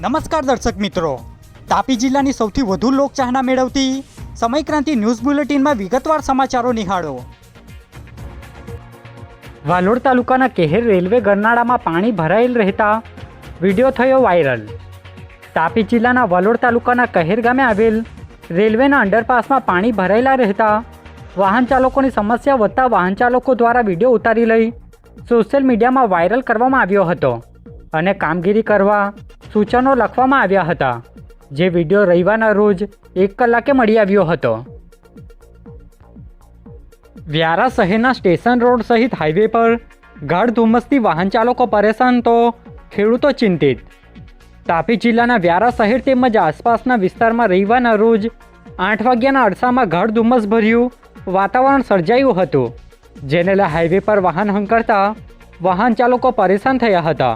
નમસ્કાર દર્શક મિત્રો, તાપી જિલ્લાની સૌથી વધુ લોકચાહના મેળવતી સમયક્રાંતિ ન્યૂઝ બુલેટિનમાં વિગતવાર સમાચારો નિહાળો। વાલોડ તાલુકાના કેહેર રેલવે ગરનાળામાં પાણી ભરાયેલ રહેતા વિડીયો થયો વાયરલ। તાપી જિલ્લાના વાલોડ તાલુકાના કહેર ગામે આવેલ રેલવેના અંડરપાસમાં પાણી ભરાયેલા રહેતા વાહન ચાલકોની સમસ્યા વધતા વાહન ચાલકો દ્વારા વિડીયો ઉતારી લઈ સોશિયલ મીડિયામાં વાયરલ કરવામાં આવ્યો હતો અને કામગીરી કરવા સૂચનો લખવામાં આવ્યા હતા, જે વિડીયો રવિવારના રોજ 1 કલાકે મળી આવ્યો હતો। વ્યારા શહેરના સ્ટેશન રોડ સહિત હાઈવે પર ગાઢ ધુમ્મસથી વાહન ચાલકો પરેશાન તો ખેડૂતો ચિંતિત। તાપી જિલ્લાના વ્યારા શહેર તેમજ આસપાસના વિસ્તારમાં રવિવારના રોજ 8 વાગ્યાના અરસામાં ગાઢ ધુમ્મસ ભર્યું વાતાવરણ સર્જાયું હતું, જેને લઈ હાઈવે પર વાહન હંકારતા વાહન ચાલકો પરેશાન થયા હતા।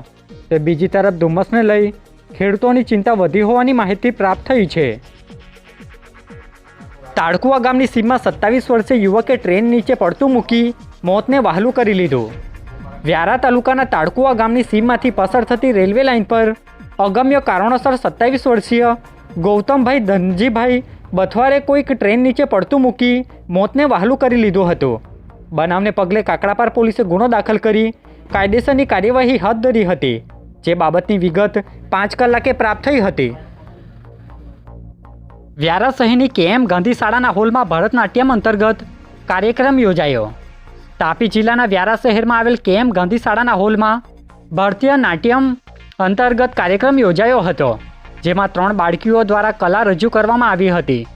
તો બીજી તરફ ધુમ્મસને લઈ ખેડૂતોની ચિંતા વધી હોવાની માહિતી પ્રાપ્ત થઈ છે। તાડકુવા ગામની સીમમાં 27 વર્ષીય યુવકે ટ્રેન નીચે પડતું મૂકી મોતને વહાલું કરી લીધું। વ્યારા તાલુકાના તાડકુવા ગામની સીમમાંથી પસાર થતી રેલવે લાઇન પર અગમ્ય કારણોસર 27 વર્ષીય ગૌતમભાઈ ધનજીભાઈ બથવારે કોઈક ટ્રેન નીચે પડતું મૂકી મોતને વહાલું કરી લીધું હતું। બનાવને પગલે કાકડાપાર પોલીસે ગુનો દાખલ કરી કાયદેસરની કાર્યવાહી હાથ ધરી હતી, જે બાબતની વિગત 5 કલાકે પ્રાપ્ત થઈ હતી। વ્યારા શહેરની KM ગાંધી શાળાના હોલમાં ભરતનાટ્યમ અંતર્ગત કાર્યક્રમ યોજાયો। તાપી જિલ્લાના વ્યારા શહેરમાં આવેલ KM ગાંધી શાળાના હોલમાં ભારતીય નાટ્યમ અંતર્ગત કાર્યક્રમ યોજાયો હતો, જેમાં 3 બાળકીઓ દ્વારા કલા રજૂ કરવામાં આવી હતી,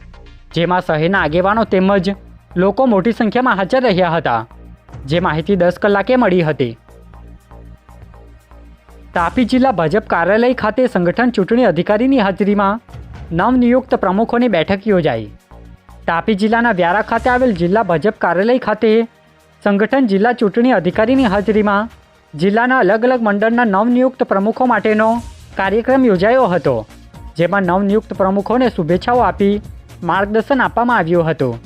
જેમાં શહેરના આગેવાનો તેમજ લોકો મોટી સંખ્યામાં હાજર રહ્યા હતા, જે માહિતી 10 કલાકે મળી હતી। તાપી જિલ્લા ભાજપ કાર્યાલય ખાતે સંગઠન ચૂંટણી અધિકારીની હાજરીમાં નવનિયુક્ત પ્રમુખોની બેઠક યોજાઈ। તાપી જિલ્લાના વ્યારા ખાતે આવેલ જિલ્લા ભાજપ કાર્યાલય ખાતે સંગઠન જિલ્લા ચૂંટણી અધિકારીની હાજરીમાં જિલ્લાના અલગ અલગ મંડળના નવનિયુક્ત પ્રમુખો માટેનો કાર્યક્રમ યોજાયો હતો, જેમાં નવનિયુક્ત પ્રમુખોને શુભેચ્છાઓ આપી માર્ગદર્શન આપવામાં આવ્યું હતું,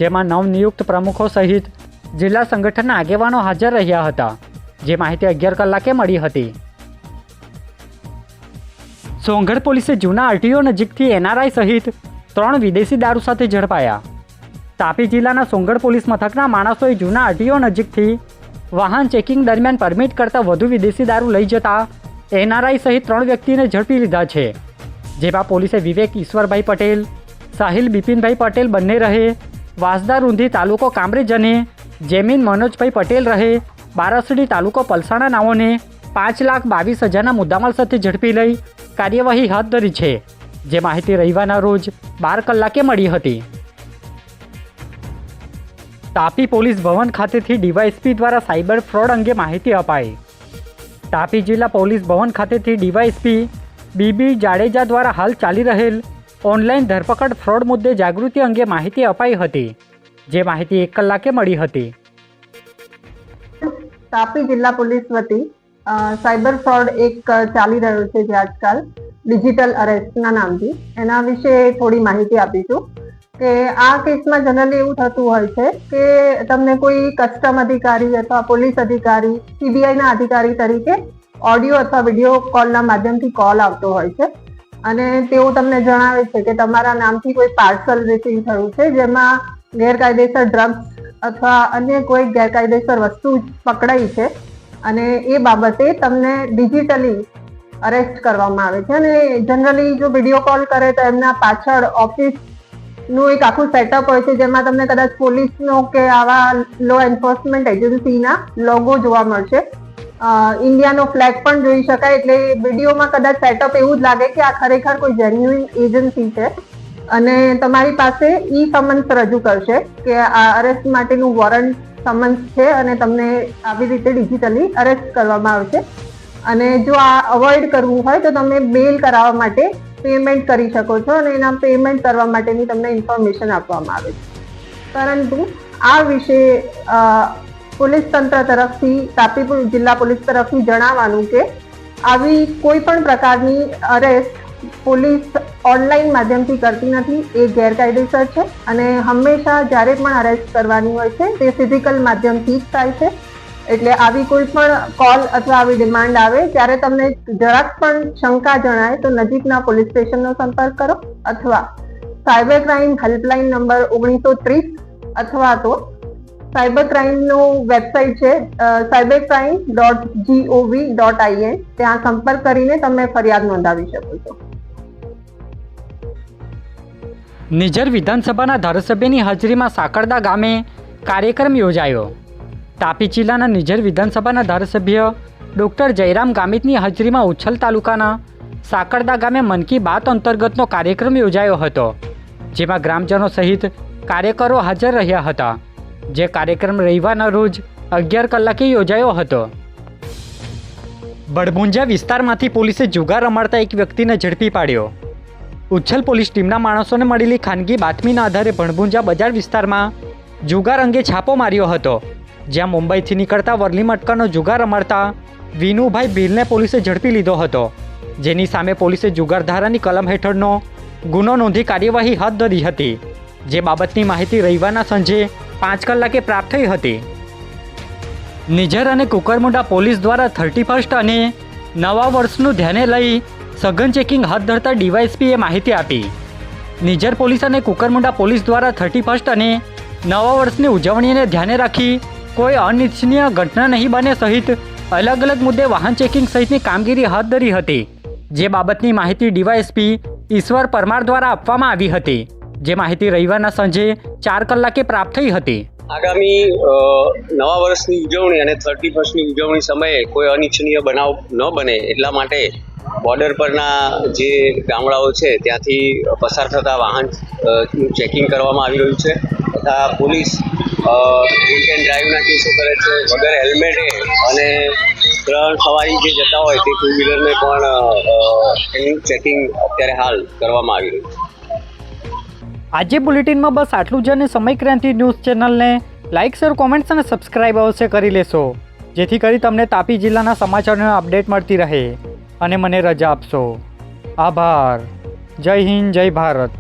જેમાં નવનિયુક્ત પ્રમુખો સહિત જિલ્લા સંગઠનના આગેવાનો હાજર રહ્યા હતા, જે માહિતી 11 કલાકે મળી હતી। સોંગઢ પોલીસે જૂના RTO નજીકથી NRI સહિત 3 વિદેશી દારૂ સાથે ઝડપાયા। તાપી જિલ્લાના સોંગઢ પોલીસ મથકના માણસોએ જૂના RTO નજીકથી વાહન ચેકિંગ દરમિયાન પરમિટ કરતાં વધુ વિદેશી દારૂ લઈ જતા NRI સહિત 3 વ્યક્તિને ઝડપી લીધા છે, જેમાં પોલીસે વિવેક ઈશ્વરભાઈ પટેલ, સાહિલ બિપિનભાઈ પટેલ બંને રહે વાસદા રૂંધી તાલુકો કામરેજ અને જેમીન મનોજભાઈ પટેલ રહે બારસડી તાલુકો પલસાણા નાઓને 5,22,000ના મુદ્દામાલ સાથે ઝડપી લઈ કાર્યવાહી હાથ ધરી છે, જે માહિતી રવિવારના રોજ 12 કલાકે મળી હતી। તાપી પોલીસ ભવન ખાતેથી DYSP દ્વારા સાયબર ફ્રોડ અંગે માહિતી અપાઈ। તાપી જિલ્લા પોલીસ ભવન ખાતેથી DYSP BB જાડેજા દ્વારા હાલ ચાલી રહેલ ઓનલાઈન ધરપકડ ફ્રોડ મુદ્દે જાગૃતિ અંગે માહિતી અપાઈ હતી, જે માહિતી 1 કલાકે મળી હતી। તાપી જિલ્લા પોલીસ વતી સાયબર ફ્રોડ એક ચાલી રહ્યો છે, જે આજકાલ ડિજિટલ અરેસ્ટના નામથી, એના વિશે થોડી માહિતી આપીશું કે આ કેસમાં જનરલી એવું થતું હોય છે કે તમને કોઈ કસ્ટમ અધિકારી અથવા પોલીસ અધિકારી CBIના અધિકારી તરીકે ઓડિયો અથવા વિડીયો કોલના માધ્યમથી કોલ આવતો હોય છે અને તેઓ તમને જણાવે છે કે તમારા નામથી કોઈ પાર્સલ રિસીવ થયું છે, જેમાં ગેરકાયદેસર ડ્રગ્સ અથવા અન્ય કોઈ ગેરકાયદેસર વસ્તુ પકડાઈ છે અને એ બાબતે તમને ડિજિટલી અરેસ્ટ કરવામાં આવે છે। અને જનરલી જો વિડીયો કોલ કરે તો એમના પાછળ ઓફિસનું એક આખું સેટઅપ હોય છે, જેમાં તમને કદાચ પોલીસનો કે આવા લો એન્ફોર્સમેન્ટ એજન્સીના લોગો જોવા મળશે, ઇન્ડિયાનો ફ્લેગ પણ જોઈ શકાય, એટલે વિડીયોમાં કદાચ સેટઅપ એવું જ લાગે કે આ ખરેખર કોઈ જેન્યુઇન એજન્સી છે અને તમારી પાસે સમન્સ રજૂ કરશે કે આ અરેસ્ટ માટેનું વોરંટ સમન્સ છે અને તમને આવી રીતે ડિજિટલી અરેસ્ટ કરવામાં આવશે। અને જો આ અવોઇડ કરવું હોય તો તમે બેલ કરાવવા માટે પેમેન્ટ કરી શકો છો અને એના પેમેન્ટ કરવા માટેની તમને ઇન્ફોર્મેશન આપવામાં આવે છે। પરંતુ આ વિશે પોલીસ તંત્ર તરફથી તાપી જિલ્લા પોલીસ તરફથી જણાવવાનું કે આવી કોઈ પણ પ્રકારની અરેસ્ટ પોલીસ ઓનલાઈન માધ્યમથી કરતી નથી, એ ગેરકાયદેસર છે અને હંમેશા જ્યારે પણ અરેસ્ટ કરવાની હોય છે તે ફિઝિકલ માધ્યમથી જ થાય છે એટલે આવી કોઈ પણ કોલ અથવા આવી ડિમાન્ડ આવે ત્યારે તમને જરાક પણ શંકા જણાય તો નજીકના પોલીસ સ્ટેશનનો સંપર્ક કરો અથવા સાયબર ક્રાઇમ હેલ્પલાઇન નંબર 1930 અથવા તો સાયબર ક્રાઇમનું વેબસાઇટ છે cybercrime.gov.in, ત્યાં સંપર્ક કરીને તમે ફરિયાદ નોંધાવી શકો છો. નિઝર વિધાનસભાના ધારાસભ્યની હાજરીમાં સાકરદા ગામે કાર્યક્રમ યોજાયો. તાપી જિલ્લાના નિઝર વિધાનસભાના ધારાસભ્ય ડૉક્ટર જયરામ ગામિતની હાજરીમાં ઉચ્છલ તાલુકાના સાકરદા ગામે મન કી બાત અંતર્ગતનો કાર્યક્રમ યોજાયો હતો, જેમાં ગ્રામજનો સહિત કાર્યકરો હાજર રહ્યા હતા. જે કાર્યક્રમ રવિવારના રોજ 11 કલાકે યોજાયો હતો. બડભુંજા વિસ્તારમાંથી પોલીસે જુગાર રમાડતા એક વ્યક્તિને ઝડપી પાડ્યો. ઉચ્છલ પોલીસ ટીમના માણસોને મળેલી ખાનગી બાતમીના આધારે બડભુંજા બજાર વિસ્તારમાં જુગાર અંગે છાપો માર્યો હતો, જ્યાં મુંબઈથી નીકળતા વરલી મટકાનો જુગાર રમાડતા વિનુભાઈ ભીલને પોલીસે ઝડપી લીધો હતો, જેની સામે પોલીસે જુગારધારાની કલમ હેઠળનો ગુનો નોંધી કાર્યવાહી હાથ ધરી હતી. જે બાબતની માહિતી રવિવારના સાંજે 5 કલાકે પ્રાપ્ત થઈ હતી. નિઝર અને કુકરમુંડા પોલીસ દ્વારા 31 અને નવા વર્ષનું ધ્યાને લઈ સઘન ચેકિંગ હાથ ધરતા ડીવાયએસપીએ માહિતી આપી. નિઝર પોલીસ અને કુકરમુંડા પોલીસ દ્વારા 31 અને નવા વર્ષની ઉજવણીને ધ્યાને રાખી કોઈ અનિચ્છનીય ઘટના નહીં બને સહિત અલગ અલગ મુદ્દે વાહન ચેકિંગ સહિતની કામગીરી હાથ ધરી હતી. જે બાબતની માહિતી ડીવાયએસપી ઈશ્વર પરમાર દ્વારા આપવામાં આવી હતી. જે માહિતી રવિવારના સાંજે 4 કલાકે પ્રાપ્ત થઈ હતી. આગામી નવા વર્ષની ઉજવણી અને 31ની ઉજવણી સમયે કોઈ અનિચ્છનીય બનાવ ન બને એટલા માટે બોર્ડર પરના જે ગામડાઓ છે ત્યાંથી પસાર થતા વાહન ચેકિંગ કરવામાં આવી રહ્યું છે તથા પોલીસ ડ્રિંક એન્ડ ડ્રાઈવના કેસો કરે છે વગર હેલ્મેટે અને 3 સવારી જે જતા હોય તે ટુ વ્હીલરને પણ એનું ચેકિંગ અત્યારે હાલ કરવામાં આવી રહ્યું છે. આજે બુલેટિનમાં બસ આટલું જ, અને સમય ક્રાંતિ ન્યૂઝ ચેનલને લાઇક, શેર, કોમેન્ટ્સ અને સબસ્ક્રાઇબ અવશ્ય કરી લેશો, જેથી કરી તમને તાપી જિલ્લાના સમાચારોની અપડેટ મળતી રહે. અને મને રજા આપશો. આભાર. જય હિન્દ, જય ભારત.